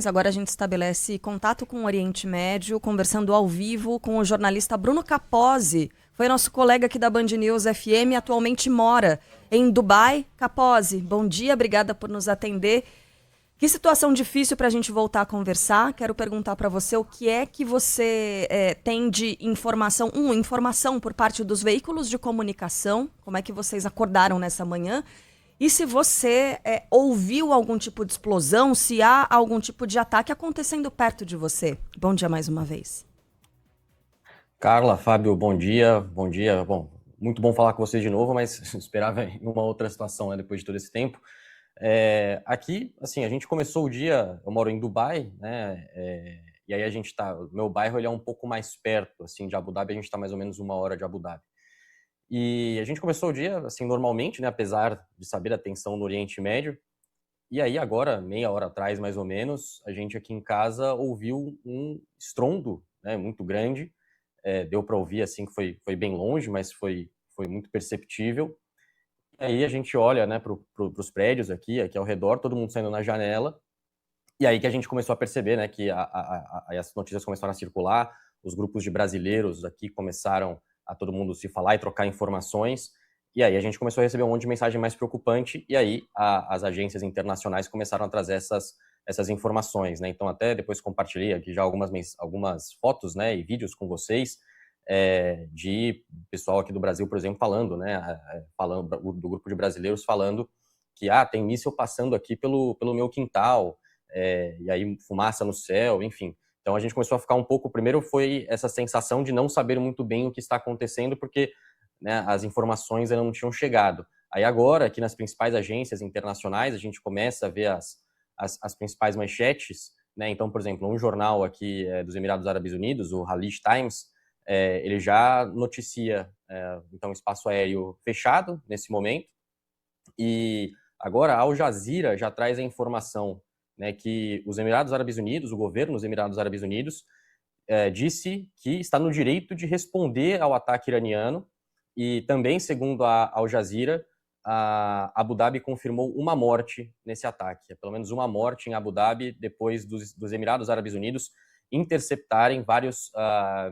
Agora a gente estabelece contato com o Oriente Médio, conversando ao vivo com o jornalista Bruno Capozzi. Foi nosso colega aqui da Band News FM, atualmente mora em Dubai. Capozzi, bom dia, obrigada por nos atender. Que situação difícil para a gente voltar a conversar. Quero perguntar para você o que é que você tem de informação, informação por parte dos veículos de comunicação, como é que vocês acordaram nessa manhã, e se você ouviu algum tipo de explosão, se há algum tipo de ataque acontecendo perto de você. Bom dia mais uma vez. Carla, Fábio, bom dia. Bom dia. Bom, muito bom falar com vocês de novo, mas esperava em uma outra situação, né, depois de todo esse tempo. Aqui, assim, a gente começou o dia, eu moro em Dubai, né, e aí a gente o meu bairro ele é um pouco mais perto, assim, de Abu Dhabi, a gente está mais ou menos 1 hora de Abu Dhabi. E a gente começou o dia, assim, normalmente, né, apesar de saber a tensão no Oriente Médio, e aí agora, meia hora atrás, mais ou menos, a gente aqui em casa ouviu um estrondo, né, muito grande. Deu para ouvir assim que foi bem longe, mas foi muito perceptível. E aí a gente olha, né, para os prédios aqui ao redor, todo mundo saindo na janela, e aí que a gente começou a perceber, né, que as notícias começaram a circular, os grupos de brasileiros aqui começaram a todo mundo se falar e trocar informações, e aí a gente começou a receber um monte de mensagem mais preocupante, e aí as agências internacionais começaram a trazer essas informações, né? Então até depois compartilhei aqui já algumas fotos, né, e vídeos com vocês, de pessoal aqui do Brasil, por exemplo, falando, né, falando do grupo de brasileiros falando que tem míssil passando aqui pelo meu quintal, e aí fumaça no céu, enfim. Então a gente começou a ficar um pouco. Primeiro foi essa sensação de não saber muito bem o que está acontecendo, porque, né, as informações ainda não tinham chegado. Aí agora, aqui nas principais agências internacionais, a gente começa a ver as principais manchetes, né? Então, por exemplo, um jornal aqui dos Emirados Árabes Unidos, o Khaleej Times, ele já noticia, então, espaço aéreo fechado nesse momento, e agora a Al Jazeera já traz a informação, né, que os Emirados Árabes Unidos, o governo dos Emirados Árabes Unidos, disse que está no direito de responder ao ataque iraniano, e também, segundo a Al Jazeera, a Abu Dhabi confirmou uma morte nesse ataque, pelo menos uma morte em Abu Dhabi, depois dos Emirados Árabes Unidos interceptarem vários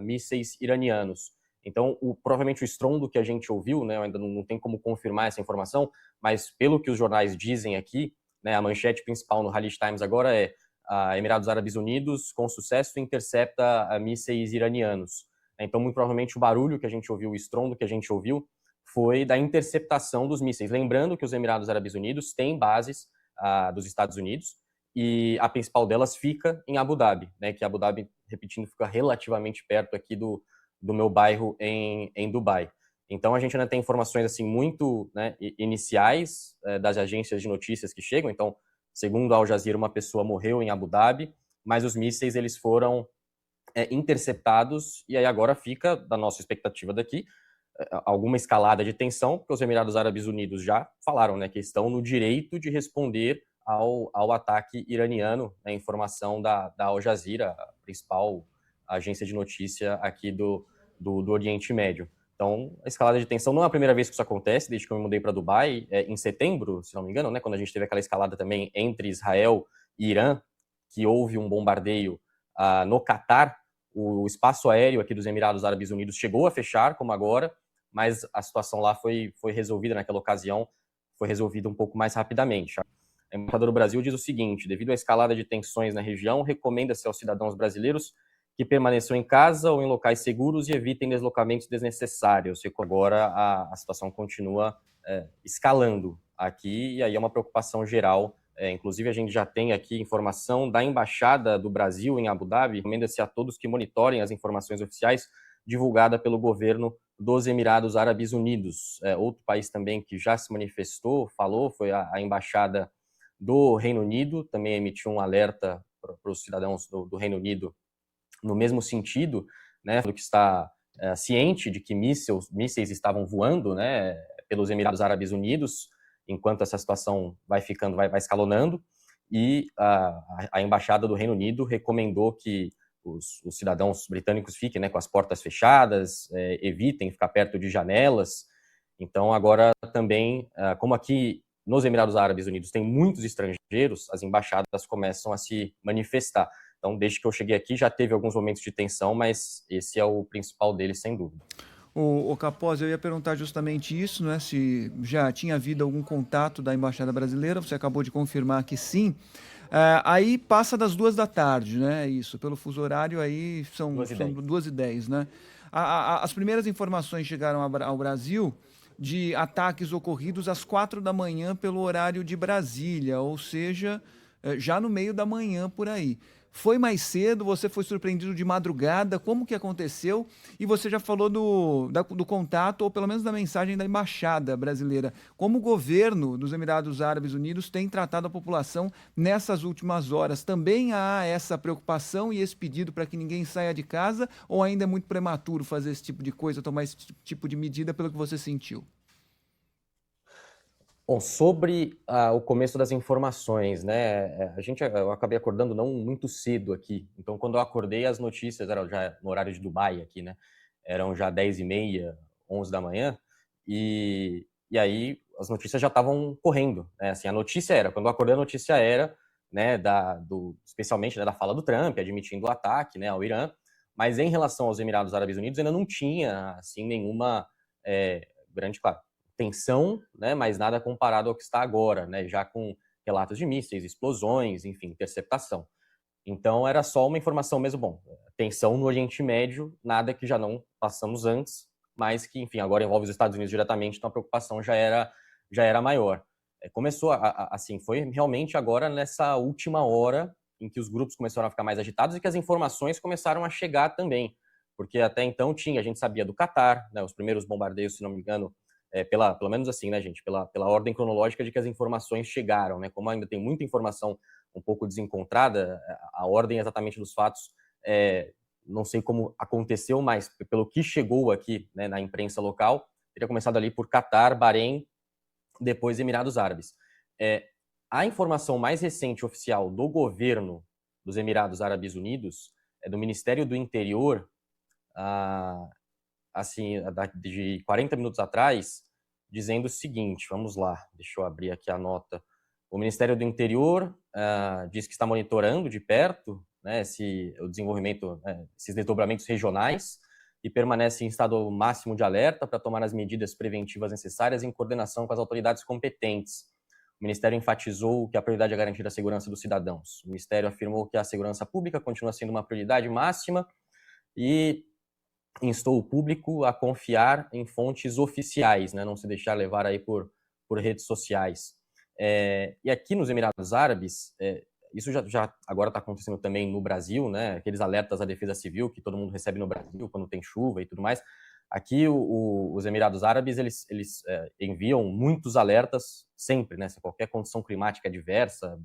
mísseis iranianos. Então, provavelmente o estrondo que a gente ouviu, né, ainda não tem como confirmar essa informação, mas pelo que os jornais dizem aqui, né, a manchete principal no Khaleej Times agora é: Emirados Árabes Unidos, com sucesso, intercepta mísseis iranianos. Então, muito provavelmente, o barulho que a gente ouviu, o estrondo que a gente ouviu, foi da interceptação dos mísseis. Lembrando que os Emirados Árabes Unidos têm bases dos Estados Unidos, e a principal delas fica em Abu Dhabi, né, que Abu Dhabi, repetindo, fica relativamente perto aqui do meu bairro em Dubai. Então a gente ainda tem informações assim muito, né, iniciais das agências de notícias que chegam. Então, segundo a Al Jazeera, uma pessoa morreu em Abu Dhabi, mas os mísseis eles foram interceptados, e aí agora fica, da nossa expectativa daqui, alguma escalada de tensão, porque os Emirados Árabes Unidos já falaram, né, que estão no direito de responder ao ataque iraniano, né, informação da Al Jazeera, a principal agência de notícia aqui do Oriente Médio. Então, a escalada de tensão não é a primeira vez que isso acontece, desde que eu me mudei para Dubai, em setembro, se não me engano, né, quando a gente teve aquela escalada também entre Israel e Irã, que houve um bombardeio no Catar. O espaço aéreo aqui dos Emirados Árabes Unidos chegou a fechar, como agora, mas a situação lá foi resolvida naquela ocasião, foi resolvida um pouco mais rapidamente. A Embaixada do Brasil diz o seguinte: devido à escalada de tensões na região, recomenda-se aos cidadãos brasileiros que permaneçam em casa ou em locais seguros e evitem deslocamentos desnecessários. Agora a situação continua escalando aqui, e aí é uma preocupação geral. Inclusive, a gente já tem aqui informação da Embaixada do Brasil em Abu Dhabi. Recomenda-se a todos que monitorem as informações oficiais divulgadas pelo governo dos Emirados Árabes Unidos. Outro país também que já se manifestou, falou, foi a Embaixada do Reino Unido, também emitiu um alerta para os cidadãos do Reino Unido no mesmo sentido, né, do que está ciente de que mísseis estavam voando, né, pelos Emirados Árabes Unidos, enquanto essa situação vai escalonando, e a Embaixada do Reino Unido recomendou que os cidadãos britânicos fiquem, né, com as portas fechadas, evitem ficar perto de janelas. Então, agora também, como aqui nos Emirados Árabes Unidos tem muitos estrangeiros, as embaixadas começam a se manifestar. Então, desde que eu cheguei aqui, já teve alguns momentos de tensão, mas esse é o principal deles, sem dúvida. O Capozzi, eu ia perguntar justamente isso, né? Se já tinha havido algum contato da Embaixada Brasileira, você acabou de confirmar que sim. Aí passa das 2 da tarde, né? Isso, pelo fuso horário aí são 2h10, né? As primeiras informações chegaram ao Brasil de ataques ocorridos às 4 da manhã pelo horário de Brasília, ou seja, já no meio da manhã por aí. Foi mais cedo, você foi surpreendido de madrugada, como que aconteceu? E você já falou do contato, ou pelo menos da mensagem da Embaixada Brasileira. Como o governo dos Emirados Árabes Unidos tem tratado a população nessas últimas horas? Também há essa preocupação e esse pedido para que ninguém saia de casa, ou ainda é muito prematuro fazer esse tipo de coisa, tomar esse tipo de medida pelo que você sentiu? Bom, sobre o começo das informações, né? Eu acabei acordando não muito cedo aqui. Então, quando eu acordei, as notícias eram já no horário de Dubai aqui, né? Eram já 10h30, 11 da manhã. E aí as notícias já estavam correndo, né? Assim, a notícia era, quando eu acordei, a notícia era, né? Especialmente, né, da fala do Trump, admitindo o ataque, né, ao Irã. Mas em relação aos Emirados Árabes Unidos, ainda não tinha, assim, nenhuma grande, claro, tensão, né, mas nada comparado ao que está agora, né, já com relatos de mísseis, explosões, enfim, interceptação. Então era só uma informação mesmo, bom, tensão no Oriente Médio, nada que já não passamos antes, mas que, enfim, agora envolve os Estados Unidos diretamente, então a preocupação já era maior. Começou, assim, foi realmente agora nessa última hora em que os grupos começaram a ficar mais agitados e que as informações começaram a chegar também, porque até então a gente sabia do Catar, né, os primeiros bombardeios, se não me engano, pelo menos assim, né, gente, pela ordem cronológica de que as informações chegaram, né, como ainda tem muita informação um pouco desencontrada, a ordem exatamente dos fatos, não sei como aconteceu, mas pelo que chegou aqui, né, na imprensa local, teria começado ali por Catar, Bahrein, depois Emirados Árabes. A informação mais recente oficial do governo dos Emirados Árabes Unidos, do Ministério do Interior, assim, de 40 minutos atrás, dizendo o seguinte, vamos lá, deixa eu abrir aqui a nota. O Ministério do Interior diz que está monitorando de perto, né, o desenvolvimento, esses desdobramentos regionais, e permanece em estado máximo de alerta para tomar as medidas preventivas necessárias em coordenação com as autoridades competentes. O Ministério enfatizou que a prioridade é garantir a segurança dos cidadãos. O Ministério afirmou que a segurança pública continua sendo uma prioridade máxima e instou o público a confiar em fontes oficiais, né, não se deixar levar aí por redes sociais. E aqui nos Emirados Árabes, isso já agora está acontecendo também no Brasil, né, aqueles alertas à defesa civil que todo mundo recebe no Brasil quando tem chuva e tudo mais. Aqui os Emirados Árabes, eles enviam muitos alertas sempre, né, se qualquer condição climática adversa,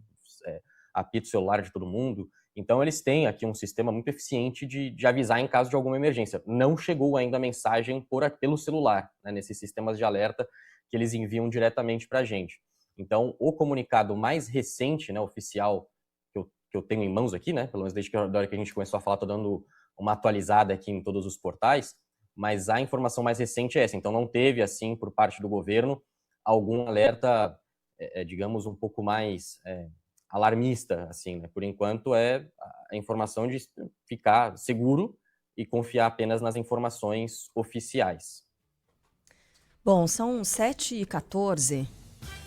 apita o celular de todo mundo. Então, eles têm aqui um sistema muito eficiente de avisar em caso de alguma emergência. Não chegou ainda a mensagem pelo celular, né, nesses sistemas de alerta que eles enviam diretamente para a gente. Então, o comunicado mais recente, né, oficial, que eu tenho em mãos aqui, né, pelo menos desde a hora que a gente começou a falar, estou dando uma atualizada aqui em todos os portais, mas a informação mais recente é essa. Então, não teve, assim, por parte do governo, algum alerta, digamos, um pouco mais alarmista, assim, né? Por enquanto é a informação de ficar seguro e confiar apenas nas informações oficiais. Bom, são 7h14.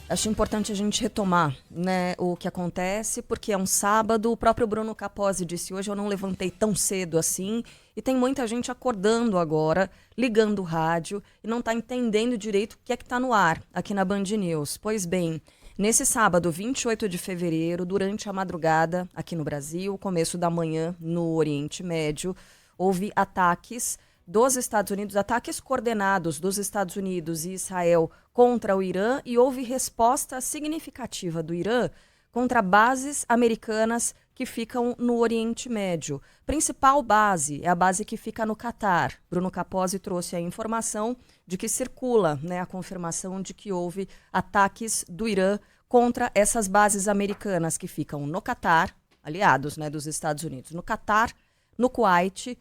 Acho importante a gente retomar, né, o que acontece, porque é um sábado. O próprio Bruno Capozzi disse, hoje eu não levantei tão cedo assim, e tem muita gente acordando agora, ligando o rádio, e não está entendendo direito o que é que está no ar aqui na Band News. Pois bem, nesse sábado, 28 de fevereiro, durante a madrugada aqui no Brasil, começo da manhã no Oriente Médio, houve ataques dos Estados Unidos, ataques coordenados dos Estados Unidos e Israel contra o Irã, e houve resposta significativa do Irã contra bases americanas que ficam no Oriente Médio. Principal base é a base que fica no Catar. Bruno Capozzi trouxe a informação de que circula, né, a confirmação de que houve ataques do Irã contra essas bases americanas que ficam no Catar, aliados, né, dos Estados Unidos, no Catar, no Kuwait,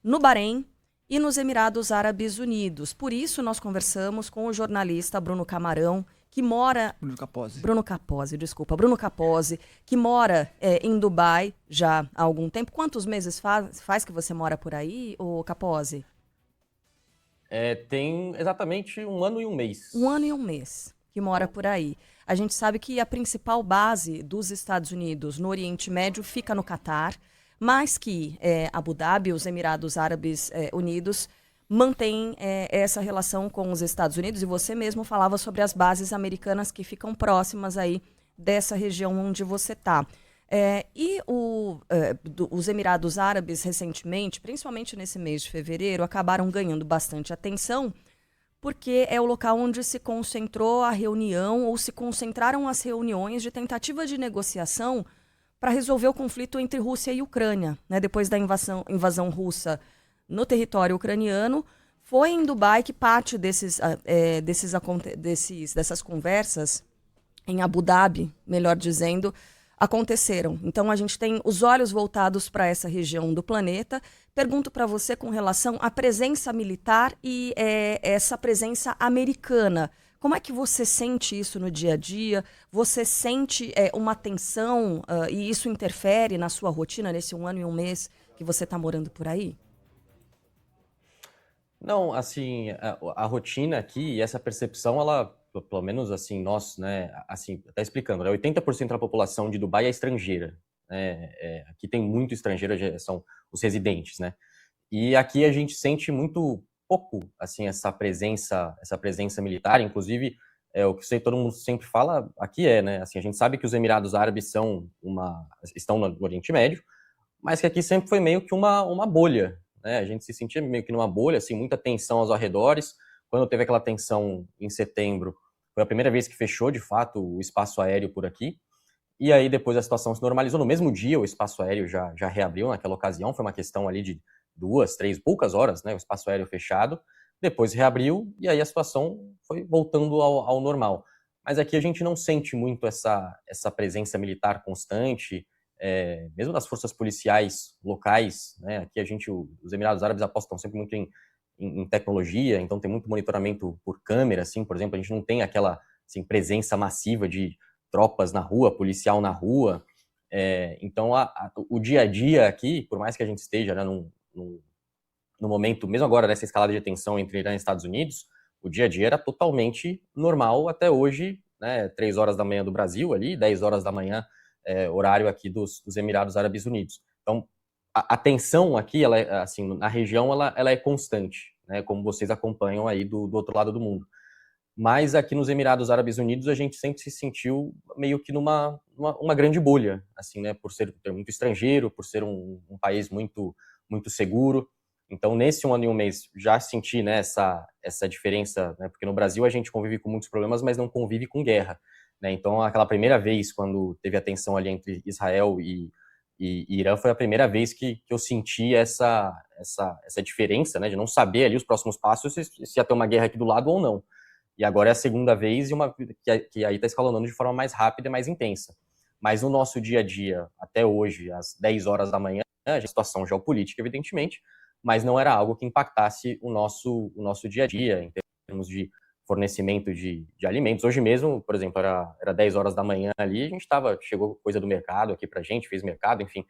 no Bahrein e nos Emirados Árabes Unidos. Por isso, nós conversamos com o jornalista Bruno Camarão, que mora... Bruno Capozzi, desculpa. Bruno Capozzi, que mora em Dubai já há algum tempo. Quantos meses faz que você mora por aí, ô Capozzi? Tem exatamente 1 ano e 1 mês. 1 ano e 1 mês que mora por aí. A gente sabe que a principal base dos Estados Unidos no Oriente Médio fica no Catar, mas que Abu Dhabi, os Emirados Árabes Unidos, mantém essa relação com os Estados Unidos, e você mesmo falava sobre as bases americanas que ficam próximas aí dessa região onde você está. Os Emirados Árabes, recentemente, principalmente nesse mês de fevereiro, acabaram ganhando bastante atenção, porque é o local onde se concentrou a reunião, ou se concentraram as reuniões de tentativa de negociação para resolver o conflito entre Rússia e Ucrânia, né? Depois da invasão russa no território ucraniano. Foi em Dubai que parte dessas conversas, em Abu Dhabi, melhor dizendo, aconteceram. Então a gente tem os olhos voltados para essa região do planeta. Pergunto para você com relação à presença militar e essa presença americana. Como é que você sente isso no dia a dia? Você sente uma tensão e isso interfere na sua rotina nesse 1 ano e 1 mês que você está morando por aí? Não, assim, a rotina aqui e essa percepção, ela, pelo menos assim, nós, né, assim, tá explicando, né, 80% da população de Dubai é estrangeira, né, aqui tem muito estrangeiro, são os residentes, né, e aqui a gente sente muito pouco, assim, essa presença militar, inclusive, o que todo mundo sempre fala aqui né, assim, a gente sabe que os Emirados Árabes estão no Oriente Médio, mas que aqui sempre foi meio que uma bolha, né? A gente se sentia meio que numa bolha, assim, muita tensão aos arredores. Quando teve aquela tensão em setembro, foi a primeira vez que fechou, de fato, o espaço aéreo por aqui. E aí depois a situação se normalizou. No mesmo dia, o espaço aéreo já reabriu naquela ocasião. Foi uma questão ali de 2, 3, poucas horas, né? O espaço aéreo fechado. Depois reabriu e aí a situação foi voltando ao normal. Mas aqui a gente não sente muito essa presença militar constante, mesmo das forças policiais locais, né? Aqui os Emirados Árabes apostam sempre muito em tecnologia, então tem muito monitoramento por câmera, assim, por exemplo, a gente não tem aquela assim, presença massiva de tropas na rua, policial na rua. Então o dia a dia aqui, por mais que a gente esteja, né, no momento, mesmo agora nessa escalada de tensão entre Irã e Estados Unidos, o dia a dia era totalmente normal até hoje, né, 3 horas da manhã do Brasil ali, 10 horas da manhã horário aqui dos Emirados Árabes Unidos. Então, a tensão aqui, ela assim, na região, ela é constante, né, como vocês acompanham aí do outro lado do mundo. Mas aqui nos Emirados Árabes Unidos, a gente sempre se sentiu meio que numa grande bolha, assim, né, por ter muito estrangeiro, por ser um país muito, muito seguro. Então, nesse 1 ano e 1 mês, já senti, né, essa diferença, né, porque no Brasil a gente convive com muitos problemas, mas não convive com guerra. Né? Então, aquela primeira vez, quando teve a tensão ali entre Israel e Irã, foi a primeira vez que eu senti essa diferença, né, de não saber ali os próximos passos, se ia ter uma guerra aqui do lado ou não. E agora é a segunda vez, que aí está escalonando de forma mais rápida e mais intensa. Mas no nosso dia a dia, até hoje, às 10 horas da manhã, a situação geopolítica, evidentemente, mas não era algo que impactasse o nosso dia a dia, em termos de fornecimento de alimentos. Hoje mesmo, por exemplo, era 10 horas da manhã ali, chegou coisa do mercado aqui pra gente, fez mercado, enfim,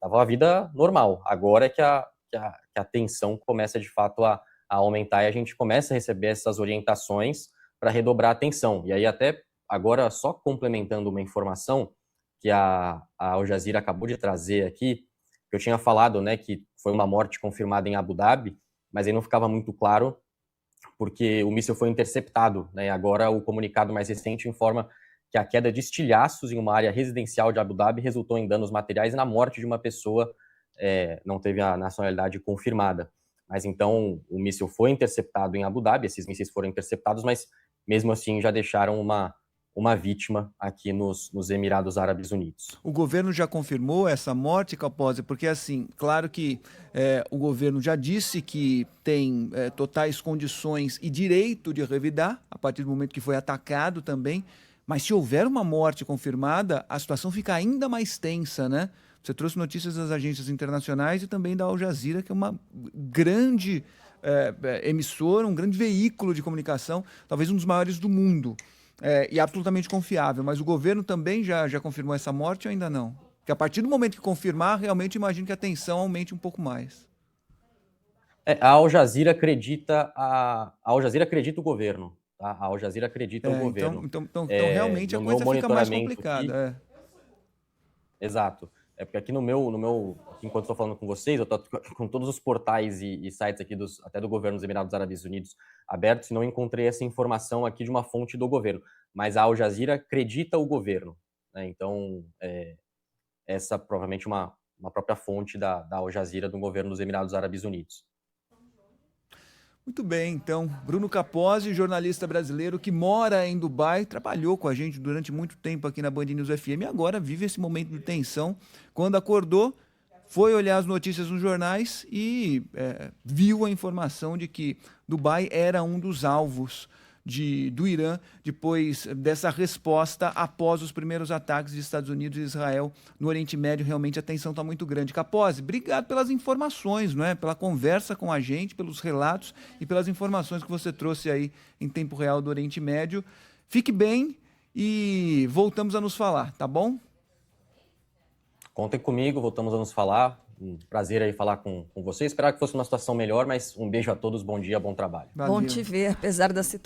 tava a vida normal. Agora é que a tensão começa de fato a aumentar e a gente começa a receber essas orientações para redobrar a atenção. E aí até agora, só complementando uma informação que a Al Jazeera acabou de trazer aqui, que eu tinha falado, né, que foi uma morte confirmada em Abu Dhabi, mas aí não ficava muito claro porque o míssil foi interceptado, né? Agora o comunicado mais recente informa que a queda de estilhaços em uma área residencial de Abu Dhabi resultou em danos materiais e na morte de uma pessoa, não teve a nacionalidade confirmada. Mas então o míssil foi interceptado em Abu Dhabi, esses mísseis foram interceptados, mas mesmo assim já deixaram uma vítima aqui nos Emirados Árabes Unidos. O governo já confirmou essa morte, Capozzi? Porque, assim, claro que o governo já disse que tem totais condições e direito de revidar, a partir do momento que foi atacado também, mas se houver uma morte confirmada, a situação fica ainda mais tensa, né? Você trouxe notícias das agências internacionais e também da Al Jazeera, que é uma grande emissora, um grande veículo de comunicação, talvez um dos maiores do mundo. e absolutamente confiável, mas o governo também já confirmou essa morte ou ainda não? Porque a partir do momento que confirmar, realmente imagino que a tensão aumente um pouco mais. A Al Jazeera acredita o governo, tá? A Al Jazeera acredita o governo. Então realmente a No meu coisa fica mais monitoramento complicada. aqui, exato. É porque aqui aqui, enquanto estou falando com vocês, eu estou com todos os portais e sites aqui até do governo dos Emirados Árabes Unidos abertos e não encontrei essa informação aqui de uma fonte do governo. Mas a Al Jazeera acredita o governo, né? Então, essa provavelmente uma própria fonte da Al Jazeera do governo dos Emirados Árabes Unidos. Muito bem, então, Bruno Capozzi, jornalista brasileiro que mora em Dubai, trabalhou com a gente durante muito tempo aqui na Band News FM e agora vive esse momento de tensão. Quando acordou, foi olhar as notícias nos jornais e viu a informação de que Dubai era um dos alvos do Irã, depois dessa resposta após os primeiros ataques de Estados Unidos e Israel no Oriente Médio. Realmente a tensão está muito grande. Capozzi, obrigado pelas informações, não é? Pela conversa com a gente, pelos relatos e pelas informações que você trouxe aí em tempo real do Oriente Médio. Fique bem e voltamos a nos falar, tá bom? Contem comigo, voltamos a nos falar. Um prazer aí falar com você. Esperar que fosse uma situação melhor, mas um beijo a todos, bom dia, bom trabalho. Valeu. Bom te ver, apesar da situação.